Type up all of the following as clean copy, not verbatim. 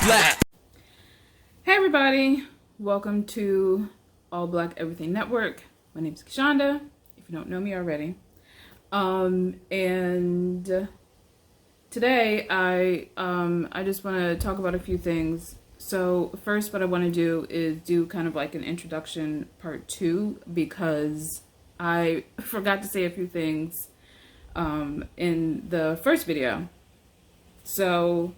black. Hey everybody, welcome to All Black Everything Network. My name is Kishonda, if you don't know me already. And today I just want to talk about a few things. So first, what I want to do is do kind of like an introduction part 2, because I forgot to say a few things in the first video. So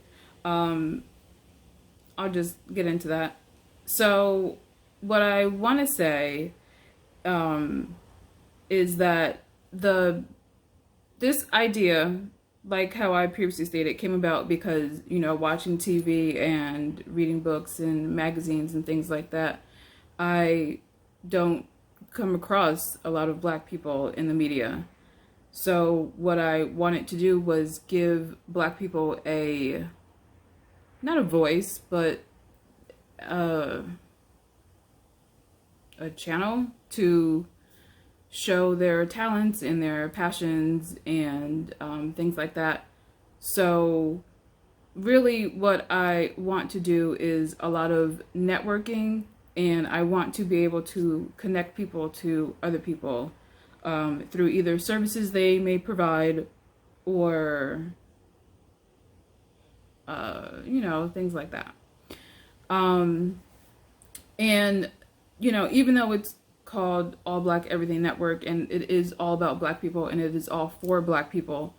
I'll just get into that. So what I want to say is that this idea, like how I previously stated, came about because, you know, watching TV and reading books and magazines and things like that, I don't come across a lot of Black people in the media. So what I wanted to do was give Black people not a voice, but a channel to show their talents and their passions and things like that. So really what I want to do is a lot of networking, and I want to be able to connect people to other people through either services they may provide or you know, things like that. And, you know, even though it's called All Black Everything Network and it is all about Black people and it is all for Black people,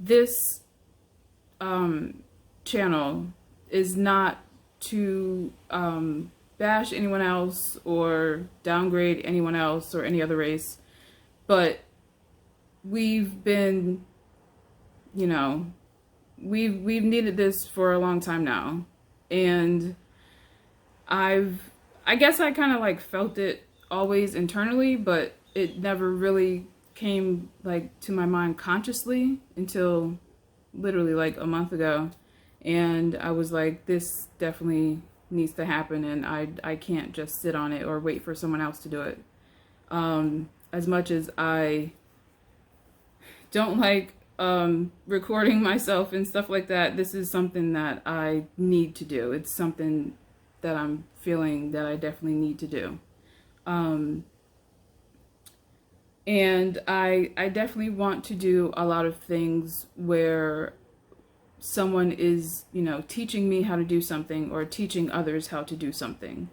this channel is not to bash anyone else or downgrade anyone else or any other race, but we've been, you know, we've needed this for a long time now, and I guess I kind of like felt it always internally, but it never really came like to my mind consciously until literally like a month ago, and I was like, this definitely needs to happen, and I can't just sit on it or wait for someone else to do it. As much as I don't like recording myself and stuff like that, this is something that I need to do. It's something that I'm feeling that I definitely need to do. And I definitely want to do a lot of things where someone is, you know, teaching me how to do something or teaching others how to do something.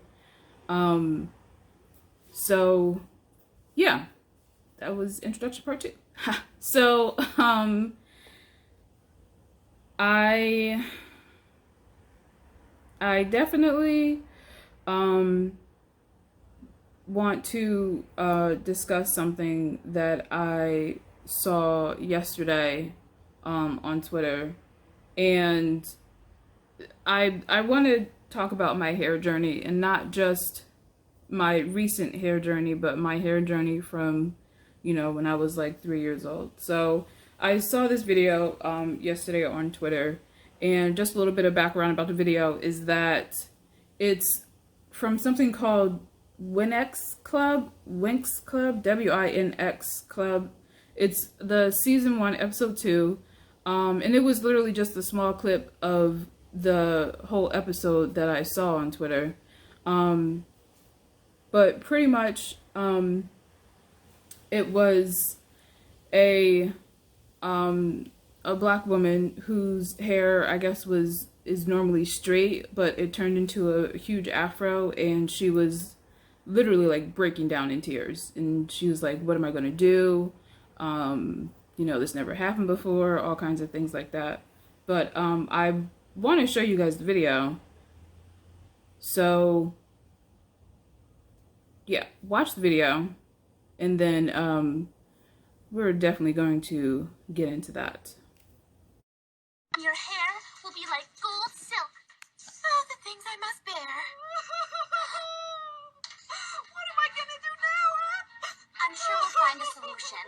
So yeah, that was introduction part 2. So, I definitely, want to, discuss something that I saw yesterday, on Twitter, and I want to talk about my hair journey, and not just my recent hair journey, but my hair journey from, you know, when I was like 3 years old. So I saw this video yesterday on Twitter, and just a little bit of background about the video is that it's from something called Winx Club, Winx Club. It's the season 1, episode 2, and it was literally just a small clip of the whole episode that I saw on Twitter. But pretty much, it was a Black woman whose hair, I guess, is normally straight, but it turned into a huge afro, and she was literally like breaking down in tears, and she was like, what am I gonna do? You know, this never happened before, all kinds of things like that. But I want to show you guys the video. So yeah, watch the video, and then we're definitely going to get into that. Your hair will be like gold silk. Oh, the things I must bear. What am I gonna do now, huh? I'm sure we'll find a solution.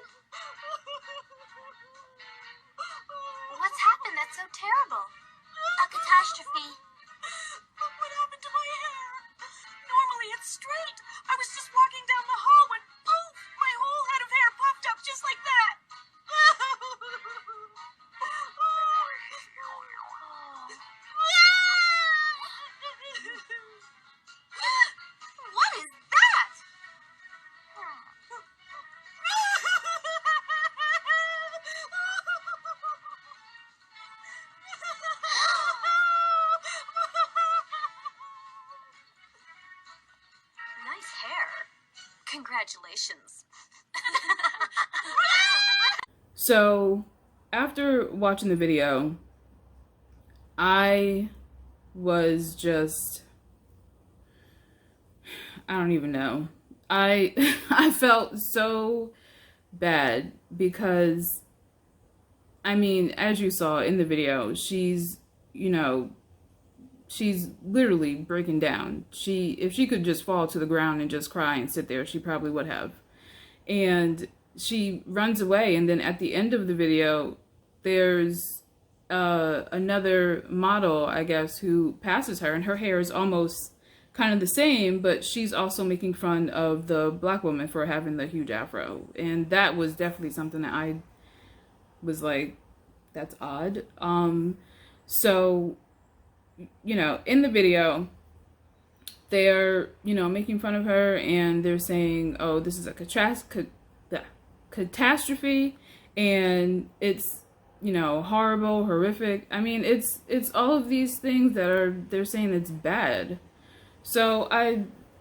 What's happened that's so terrible? A catastrophe. What happened to my hair? Normally it's straight. I was just walking down the hall when poof, my whole head of hair puffed up just like that. Congratulations. So after watching the video, I was just, I don't even know. I felt so bad because, I mean, as you saw in the video, she's, you know, she's literally breaking down. If she could just fall to the ground and just cry and sit there, she probably would have. And she runs away, and then at the end of the video, there's another model, I guess, who passes her, and her hair is almost kind of the same, but she's also making fun of the black woman for having the huge afro. And that was definitely something that I was like, that's odd. So, you know, in the video, they're, you know, making fun of her, and they're saying, oh, this is a catastrophe, and it's, you know, horrible, horrific. I mean, it's all of these things that they're saying it's bad. So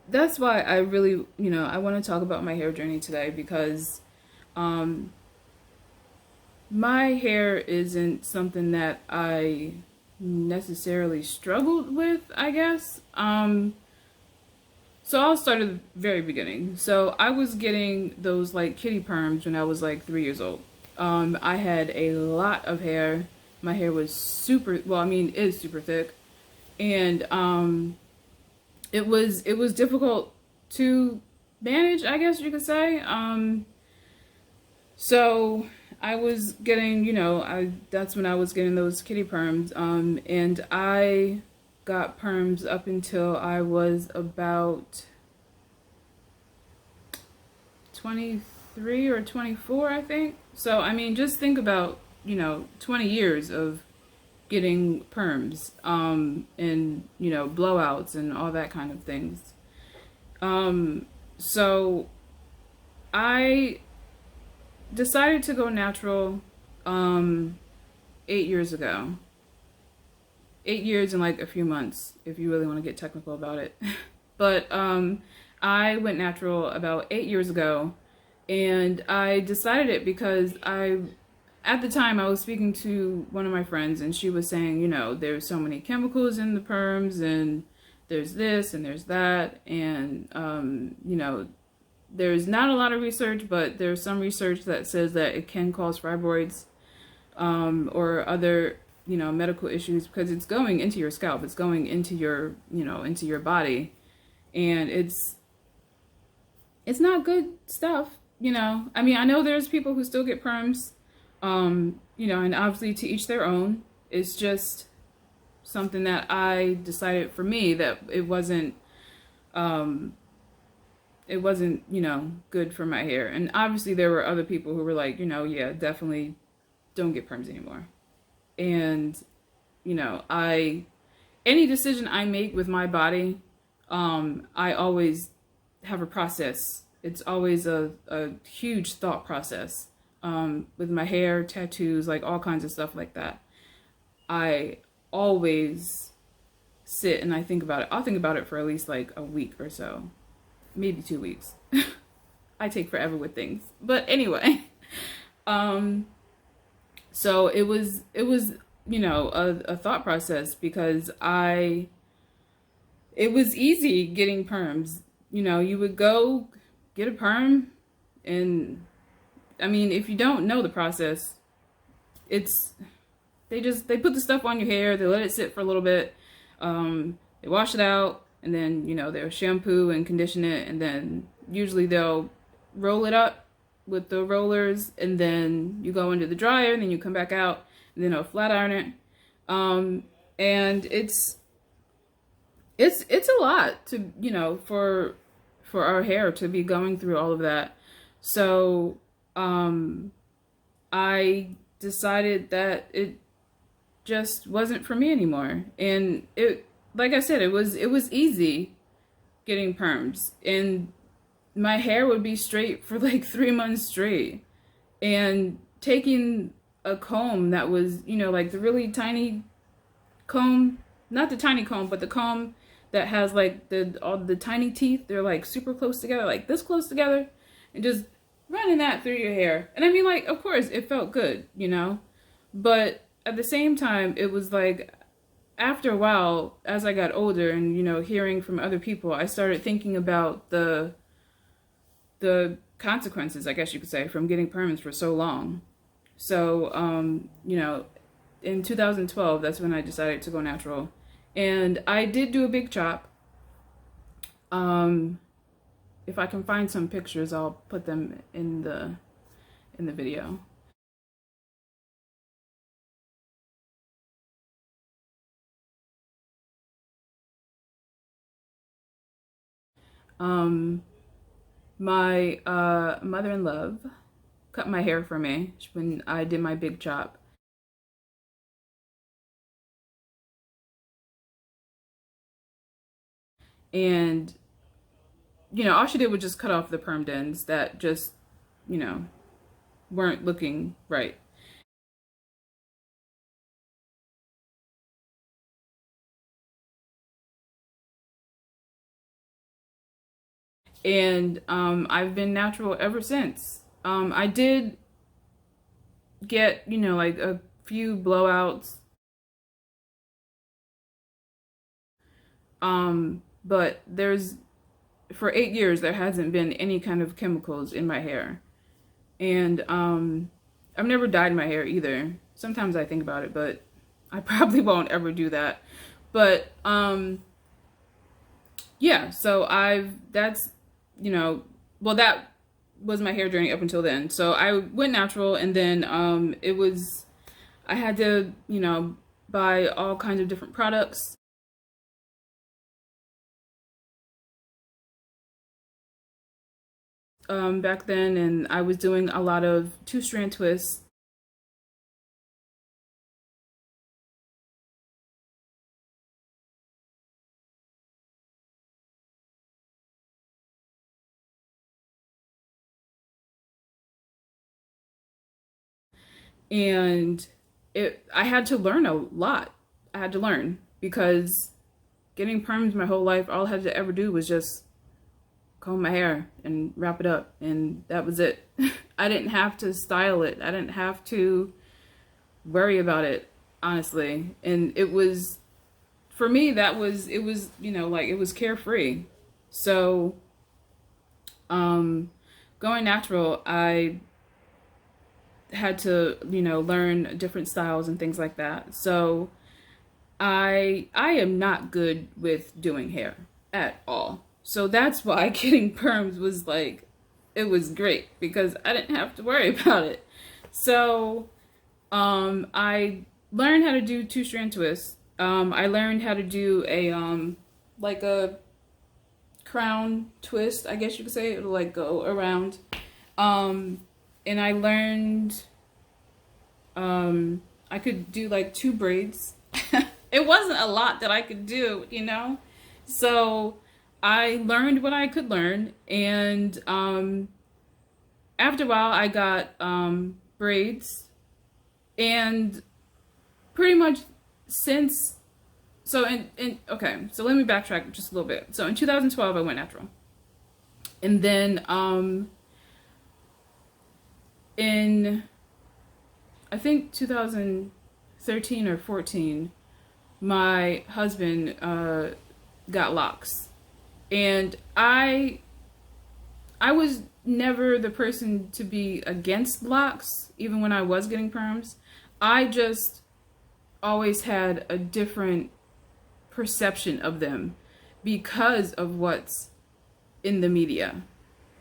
that's why I really, you know, I want to talk about my hair journey today, because my hair isn't something that I necessarily struggled with, I guess. So I'll start at the very beginning. So I was getting those like kitty perms when I was like 3 years old. I had a lot of hair. My hair was super, well, I mean, it is super thick. And it was difficult to manage, I guess you could say. So I was getting, you know, that's when I was getting those kitty perms. And I got perms up until I was about 23 or 24, I think. So, I mean, just think about, you know, 20 years of getting perms, and, you know, blowouts and all that kind of things. So I decided to go natural, 8 years ago. 8 years and like a few months, if you really want to get technical about it. But I went natural about 8 years ago, and I decided it because at the time I was speaking to one of my friends, and she was saying, you know, there's so many chemicals in the perms, and there's this and there's that, and you know, there's not a lot of research, but there's some research that says that it can cause fibroids, or other, you know, medical issues, because it's going into your scalp, it's going into your, you know, into your body, and it's not good stuff, you know. I mean, I know there's people who still get perms, you know, and obviously to each their own. It's just something that I decided for me that it wasn't, you know, good for my hair. And obviously there were other people who were like, you know, yeah, definitely don't get perms anymore. And, you know, any decision I make with my body, I always have a process. It's always a huge thought process. With my hair, tattoos, like all kinds of stuff like that. I always sit and I think about it. I'll think about it for at least like a week or so, maybe 2 weeks. I take forever with things. But anyway, so it was, you know, a thought process, because it was easy getting perms. You know, you would go get a perm, and I mean, if you don't know the process, they put the stuff on your hair, they let it sit for a little bit, they wash it out, and then, you know, they'll shampoo and condition it, and then usually they'll roll it up with the rollers, and then you go into the dryer, and then you come back out, and then they'll flat iron it. And it's a lot to, you know, for our hair to be going through all of that. So I decided that it just wasn't for me anymore. And it, like I said, it was easy getting perms, and my hair would be straight for like 3 months straight. And taking a comb that was, you know, like the really tiny comb, not the tiny comb, but the comb that has like all the tiny teeth. They're like super close together, like this close together, and just running that through your hair. And I mean, like, of course it felt good, you know, but at the same time, it was like, after a while, as I got older and, you know, hearing from other people, I started thinking about the consequences, I guess you could say, from getting perms for so long. So, you know, in 2012, that's when I decided to go natural. And I did do a big chop. If I can find some pictures, I'll put them in the video. My mother-in-law cut my hair for me when I did my big chop. And, you know, all she did was just cut off the permed ends that just, you know, weren't looking right. And I've been natural ever since. I did get, you know, like a few blowouts. But for 8 years, there hasn't been any kind of chemicals in my hair. And I've never dyed my hair either. Sometimes I think about it, but I probably won't ever do that. But yeah, so that's, you know, well, that was my hair journey up until then. So I went natural, and then I had to, you know, buy all kinds of different products. Back then, and I was doing a lot of 2-strand twists. And I had to learn a lot. I had to learn because getting perms my whole life, all I had to ever do was just comb my hair and wrap it up, and that was it. I didn't have to style it. I didn't have to worry about it, honestly. And it was, for me, it was, you know, like, it was carefree. So, going natural, I had to, you know, learn different styles and things like that. So I am not good with doing hair at all. So that's why getting perms was like, it was great because I didn't have to worry about it. So I learned how to do 2-strand twists. I learned how to do a like a crown twist, I guess you could say. It'll like go around. And I learned I could do like 2 braids. It wasn't a lot that I could do, you know? So I learned what I could learn, and after a while I got braids, and pretty much since, so okay, so let me backtrack just a little bit. So in 2012 I went natural, and then in, I think 2013 or 14, my husband got locks. And I was never the person to be against locks, even when I was getting perms. I just always had a different perception of them because of what's in the media.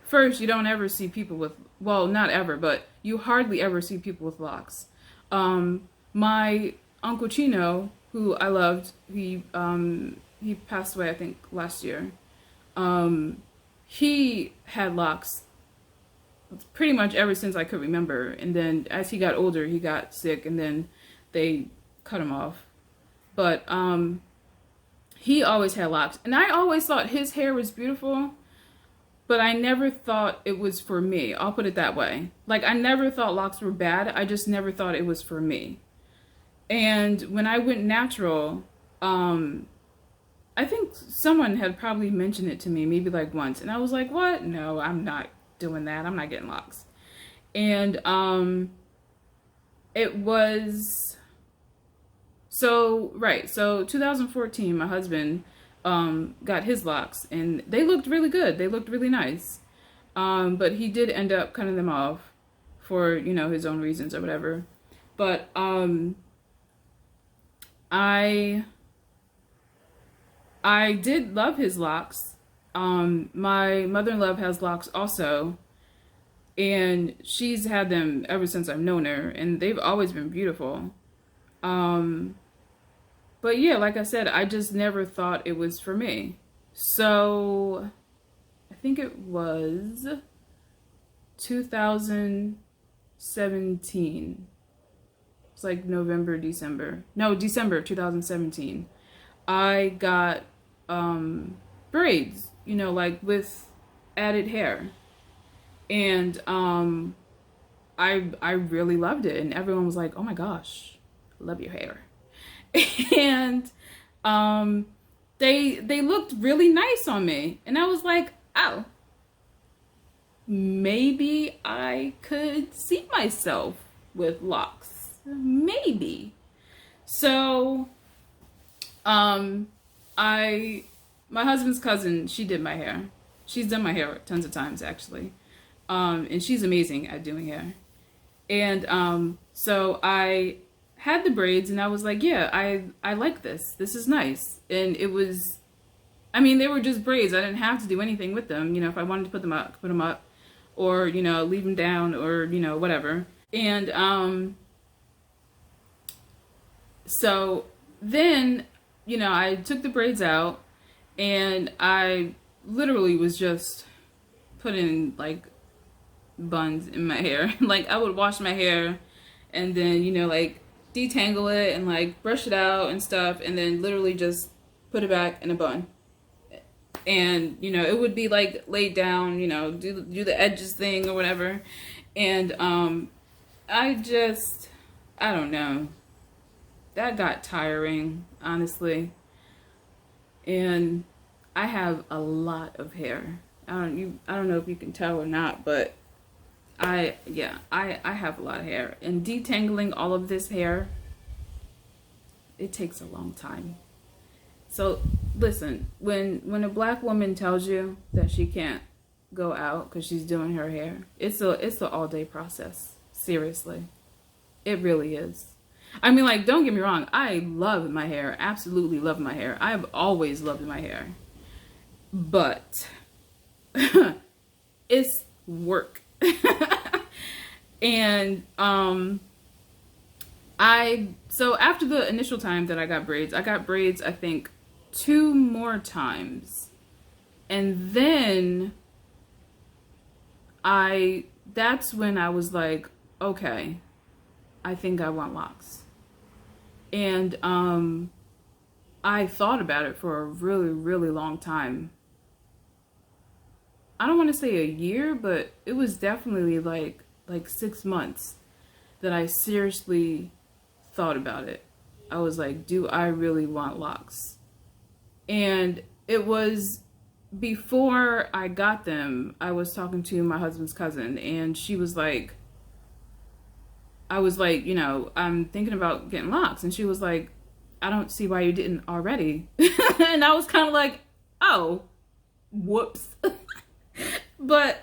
First, you don't ever see people with, well, not ever, but you hardly ever see people with locks. My Uncle Chino, who I loved, he passed away, I think, last year. He had locks pretty much ever since I could remember. And then as he got older, he got sick, and then they cut him off. But he always had locks. And I always thought his hair was beautiful, but I never thought it was for me. I'll put it that way. Like, I never thought locks were bad. I just never thought it was for me. And when I went natural, I think someone had probably mentioned it to me maybe like once, and I was like, what? No, I'm not doing that. I'm not getting locks. And it was so 2014 my husband got his locks, and they looked really good. They looked really nice. But he did end up cutting them off for, his own reasons or whatever. But I I did love his locks. My mother-in-law has locks also, and she's had them ever since I've known her, and they've always been beautiful. Um, but yeah, like I said, I just never thought it was for me. So I think it was 2017. It's like November, December. No, December 2017. I got braids, like with added hair. And I really loved it, and everyone was like, "Oh my gosh, I love your hair." And they looked really nice on me, and I was like, "Oh, maybe I could see myself with locks. Maybe." So I my husband's cousin, she did my hair. She's done my hair tons of times actually. And she's amazing at doing hair. And so I had the braids, and I was like, yeah, I like this. This is nice. And it was, I mean, they were just braids. I didn't have to do anything with them. If I wanted to put them up, put them up, or leave them down, or whatever. And so then I took the braids out, and I literally was just putting like buns in my hair. Like I would wash my hair, and then like detangle it and like brush it out and stuff, and then literally just put it back in a bun. And it would be like laid down, do the edges thing or whatever. And I don't know, that got tiring, honestly. And I have a lot of hair. I don't know if you can tell or not, but I have a lot of hair, and detangling all of this hair, it takes a long time. So listen, when a black woman tells you that she can't go out because she's doing her hair, it's an all day process. Seriously, it really is. I mean, like, don't get me wrong, I love my hair, absolutely love my hair. I have always loved my hair, but it's work. And so after the initial time that I got braids I think 2 more times. And then that's when I was like, okay, I think I want locks. And I thought about it for a really, really long time. I don't want to say a year, but it was definitely like 6 months that I seriously thought about it. I was like, do I really want locks? And it was before I got them, I was talking to my husband's cousin, and she was like, I was like, I'm thinking about getting locks. And she was like, I don't see why you didn't already. And I was kind of like, oh, whoops. But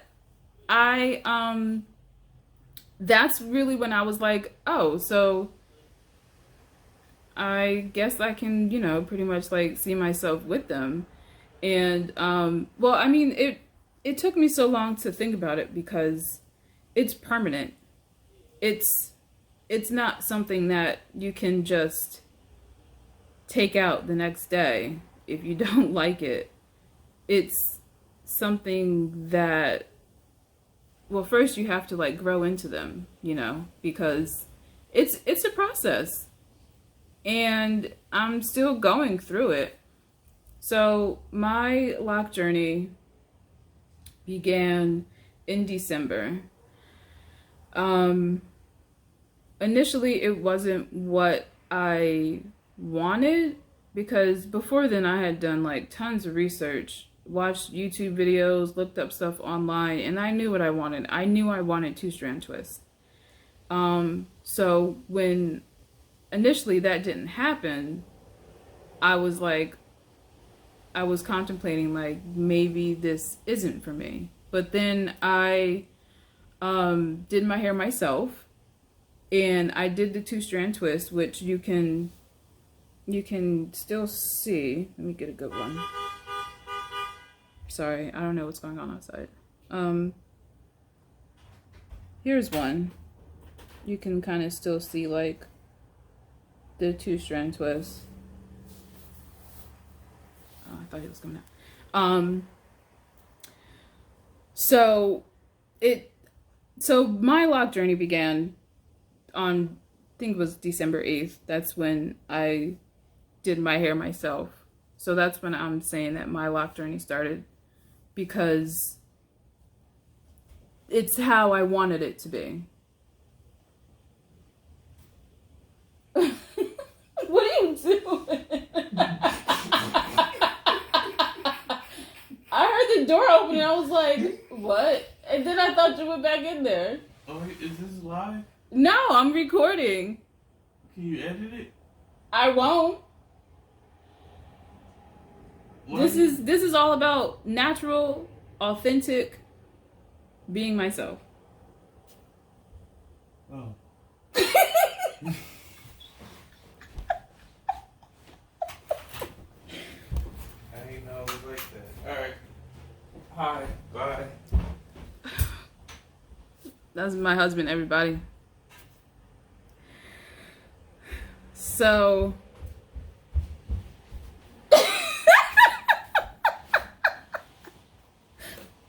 that's really when I was like, oh, so I guess I can, pretty much like see myself with them. And well, I mean, it took me so long to think about it because it's permanent. It's not something that you can just take out the next day if you don't like it. It's something that, well, first you have to like grow into them, because it's a process, and I'm still going through it. So my lock journey began in December. Initially it wasn't what I wanted, because before then I had done like tons of research, watched YouTube videos, looked up stuff online, and I knew what I wanted. I knew I wanted two-strand twist. So when initially that didn't happen, I was like, I was contemplating like maybe this isn't for me. But then I did my hair myself, and I did the two-strand twist, which you can still see. Let me get a good one. Sorry, I don't know what's going on outside. Here's one. You can kind of still see like the two-strand twist. Oh, I thought it was coming out. So my lock journey began on, I think it was December 8th. That's when I did my hair myself. So that's when I'm saying that my lock journey started, because it's how I wanted it to be. What are you doing? I heard the door open and I was like, what? And then I thought you went back in there. Oh, is this live? No, I'm recording. Can you edit it? I won't. What? This is all about natural, authentic, being myself. Oh. I ain't know it was like that. Alright. Hi. Bye. That's my husband, everybody. So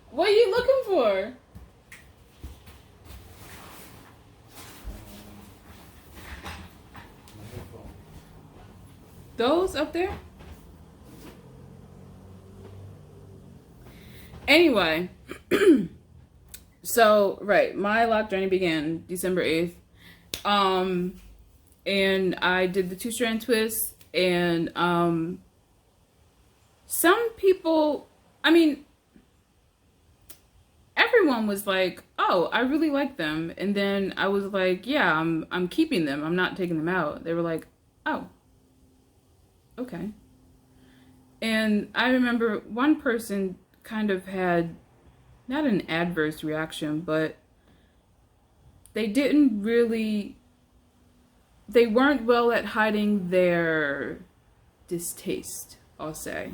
what are you looking for? My headphone. Those up there? Anyway, so right, my lock journey began December 8th. And I did the two-strand twist, and some people, I mean, everyone was like, oh, I really like them. And then I was like, yeah, I'm keeping them. I'm not taking them out. They were like, oh, okay. And I remember one person kind of had not an adverse reaction, but they weren't well at hiding their distaste, I'll say.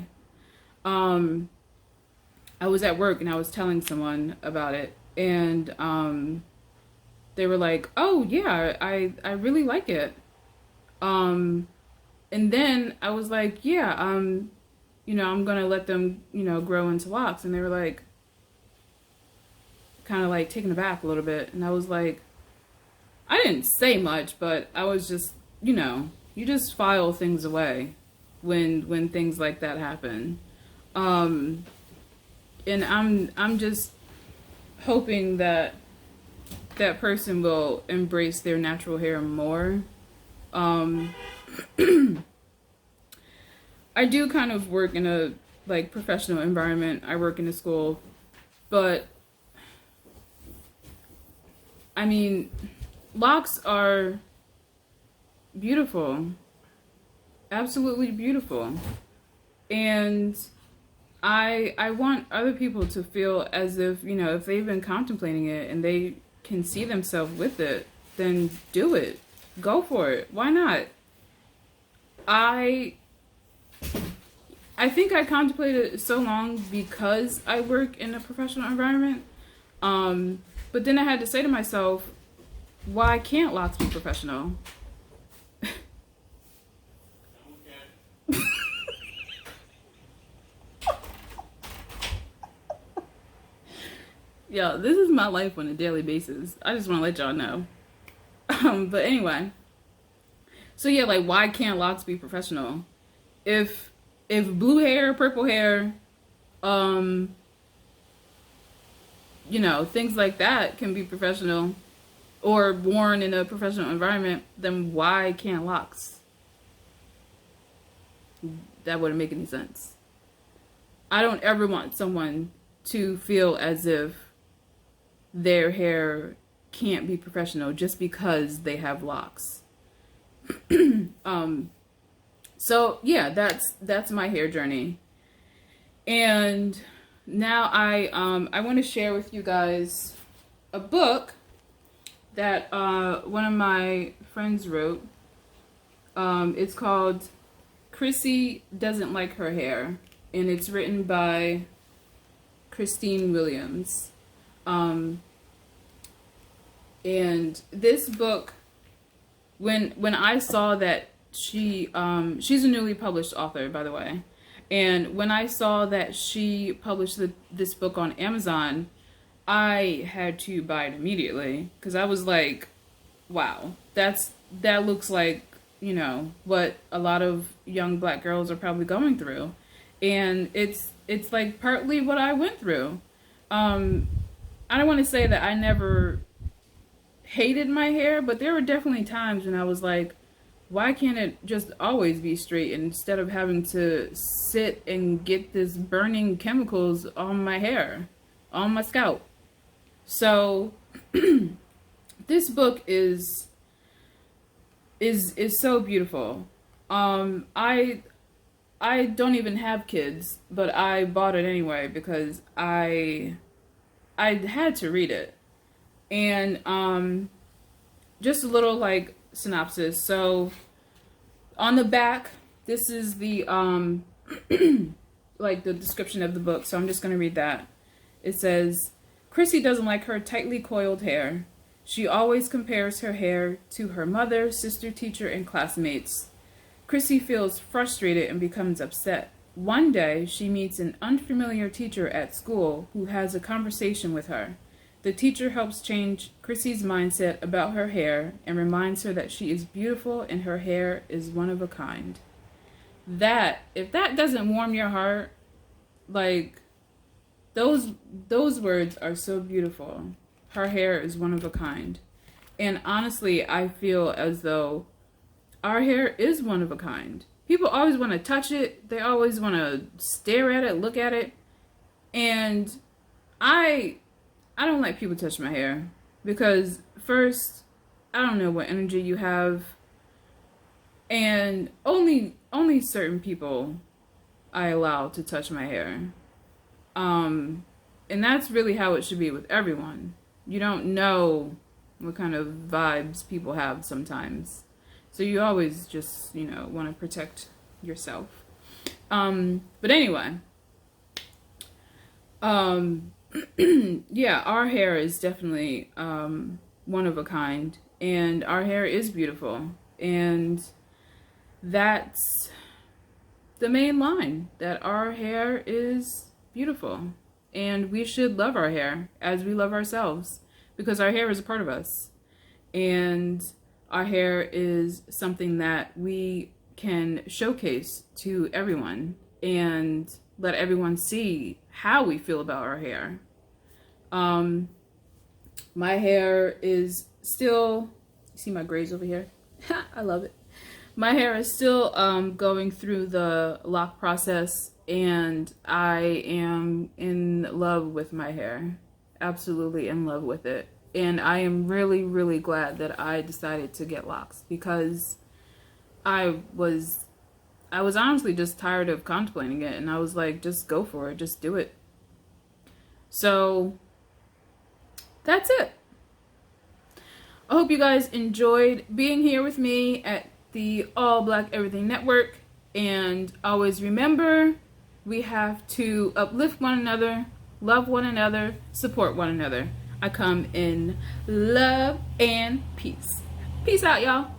I was at work and I was telling someone about it, and they were like, oh yeah, I really like it. And then I was like, yeah, I'm gonna let them, grow into locks. And they were like, kind of like taken aback a little bit. And I was like, I didn't say much, but I was just, you just file things away when things like that happen. And I'm just hoping that that person will embrace their natural hair more. I do kind of work in a professional environment. I work in a school, but I mean, locks are beautiful, absolutely beautiful, and I want other people to feel as if, if they've been contemplating it and they can see themselves with it, then do it. Go for it. Why not? I think I contemplated so long because I work in a professional environment. But then I had to say to myself, why can't locks be professional? Yo, this is my life on a daily basis. I just want to let y'all know. But anyway. So yeah, why can't locks be professional? If blue hair, purple hair, things like that can be professional or worn in a professional environment, then why can't locks? that wouldn't make any sense. I don't ever want someone to feel as if their hair can't be professional just because they have locks. So yeah, that's my hair journey. And now I want to share with you guys a book that one of my friends wrote. It's called Chrissy Doesn't Like Her Hair, and it's written by Christine Williams. And this book, when I saw that she's a newly published author, by the way, and when I saw that she published this book on Amazon, I had to buy it immediately, because I was like, wow, that looks like, you know, what a lot of young black girls are probably going through. And it's like partly what I went through. I don't want to say that I never hated my hair, but there were definitely times when I was like, why can't it just always be straight instead of having to sit and get this burning chemicals on my hair, on my scalp? So this book is so beautiful. I don't even have kids, but I bought it anyway because I had to read it. And just a little like synopsis. So on the back, this is the like the description of the book. So I'm just going to read that. It says, Chrissy doesn't like her tightly coiled hair. She always compares her hair to her mother, sister, teacher, and classmates. Chrissy feels frustrated and becomes upset. One day, she meets an unfamiliar teacher at school who has a conversation with her. The teacher helps change Chrissy's mindset about her hair and reminds her that she is beautiful and her hair is one of a kind. If that doesn't warm your heart, like, those words are so beautiful. Her hair is one of a kind. And honestly, I feel as though our hair is one of a kind. People always want to touch it. They always want to stare at it, look at it. And I don't like people touch my hair because first, I don't know what energy you have. And only certain people I allow to touch my hair. And that's really how it should be with everyone. You don't know what kind of vibes people have sometimes. So you always just, you know, want to protect yourself. But anyway, yeah, our hair is definitely one of a kind, and our hair is beautiful, and that's the main line, that our hair is beautiful, and we should love our hair as we love ourselves, because our hair is a part of us, and our hair is something that we can showcase to everyone and let everyone see how we feel about our hair. My hair is still, you see my grays over here? I love it. My hair is still going through the lock process, and I am in love with my hair. Absolutely in love with it. And I am really, really glad that I decided to get locks, because I was honestly just tired of contemplating it, and I was like, just go for it, just do it. So that's it. I hope you guys enjoyed being here with me at the All Black Everything Network, and always remember, we have to uplift one another, love one another, support one another. I come in love and peace. Peace out, y'all.